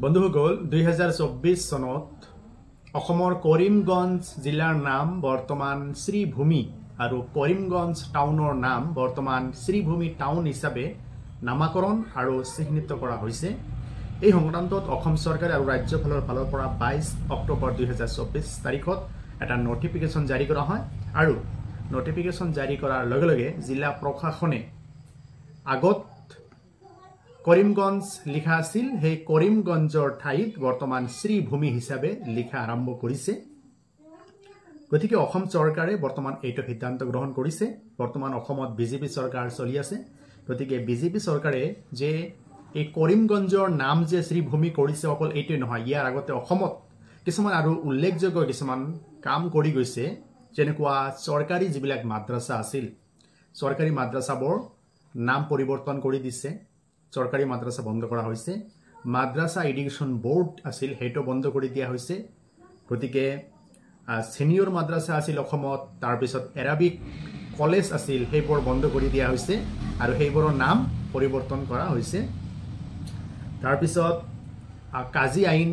বন্ধুসকল 2024 চনত অসমৰ কৰিমগঞ্জ জিলাৰ নাম বৰ্তমান শ্ৰীভূমি আৰু কৰিমগঞ্জ টাউনৰ নাম বৰ্তমান শ্ৰীভূমি টাউন হিচাপে নামাকৰণ আৰু চিহ্নিত কৰা হৈছে। এই সংক্ৰান্তত অসম চৰকাৰ আৰু ৰাজ্যপালৰ ফালৰ পৰা 22 অক্টোবৰ 2024 তাৰিখত এটা নটিফিকেশন জাৰি কৰা হয় আৰু নটিফিকেশন জাৰি কৰাৰ লগে লগে জিলা প্ৰশাসনে আগত কৰিমগঞ্জ লিখা আছিল, সেই কৰিমগঞ্জৰ ঠাইত বৰ্তমান শ্ৰীভূমি হিচাপে লিখা আৰম্ভ কৰিছে। গতিকে অসম চৰকাৰে বৰ্তমান এইটো সিদ্ধান্ত গ্ৰহণ কৰিছে। বৰ্তমান অসমত বিজেপি চৰকাৰ চলি আছে। গতিকে বিজেপি চৰকাৰে যে এই কৰিমগঞ্জৰ নাম যে শ্ৰীভূমি কৰিছে, অকল এইটোৱে নহয়, ইয়াৰ আগতে অসমত কিছুমান আৰু উল্লেখযোগ্য কিছুমান কাম কৰি গৈছে। যেনেকুৱা চৰকাৰী যিবিলাক মাদ্ৰাছা আছিল, চৰকাৰী মাদ্ৰাছাবোৰ নাম পৰিৱৰ্তন কৰি দিছে, চৰকাৰী মাদ্ৰাছা বন্ধ কৰা হৈছে। মাদ্ৰাছা এডুকেশ্যন বোৰ্ড আছিল, সেইটো বন্ধ কৰি দিয়া হৈছে। গতিকে সিনিয়ৰ মাদ্ৰাছা আছিল অসমত, তাৰপিছত এৰাবিক কলেজ আছিল, সেইবোৰ বন্ধ কৰি দিয়া হৈছে আৰু সেইবোৰৰ নাম পৰিৱৰ্তন কৰা হৈছে। তাৰপিছত কাজী আইন,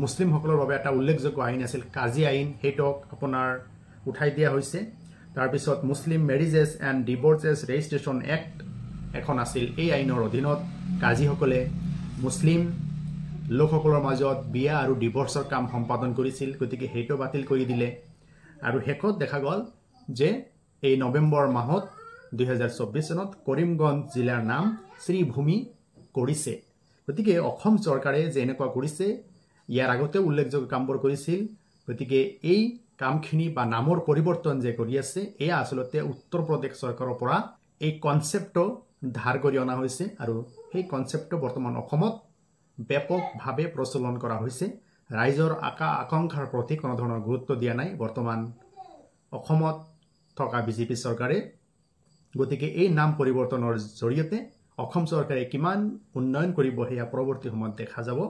মুছলিমসকলৰ বাবে এটা উল্লেখযোগ্য আইন আছিল কাজী আইন, সেইটোক আপোনাৰ উঠাই দিয়া হৈছে। তাৰপিছত মুছলিম মেৰিজেছ এণ্ড ডিভৰ্চেছ ৰেজিষ্ট্ৰেশ্যন এক্ট এখন আছিল, এই আইনৰ অধীনত কাজীসকলে মুছলিম লোকসকলৰ মাজত বিয়া আৰু ডিভৰ্চৰ কাম সম্পাদন কৰিছিল। গতিকে সেইটো বাতিল কৰি দিলে আৰু শেষত দেখা গ'ল যে এই নৱেম্বৰ মাহত 2024 চনত কৰিমগঞ্জ জিলাৰ নাম শ্ৰীভূমি কৰিছে। গতিকে অসম চৰকাৰে যে এনেকুৱা কৰিছে, ইয়াৰ আগতে উল্লেখযোগ্য কামবোৰ কৰিছিল। গতিকে এই কামখিনি বা নামৰ পৰিৱৰ্তন যে কৰি আছে, এয়া আচলতে উত্তৰ প্ৰদেশ চৰকাৰৰ পৰা এই কনচেপ্টটো ধাৰ কৰি অনা হৈছে আৰু সেই কনচেপ্টটো বৰ্তমান অসমত ব্যাপকভাৱে প্ৰচলন কৰা হৈছে। ৰাইজৰ আকাংক্ষাৰ প্ৰতি কোনো ধৰণৰ গুৰুত্ব দিয়া নাই বৰ্তমান অসমত থকা বিজেপি চৰকাৰে। গতিকে এই নাম পৰিৱৰ্তনৰ জৰিয়তে অসম চৰকাৰে কিমান উন্নয়ন কৰিব, সেয়া পৰৱৰ্তী সময়ত দেখা যাব।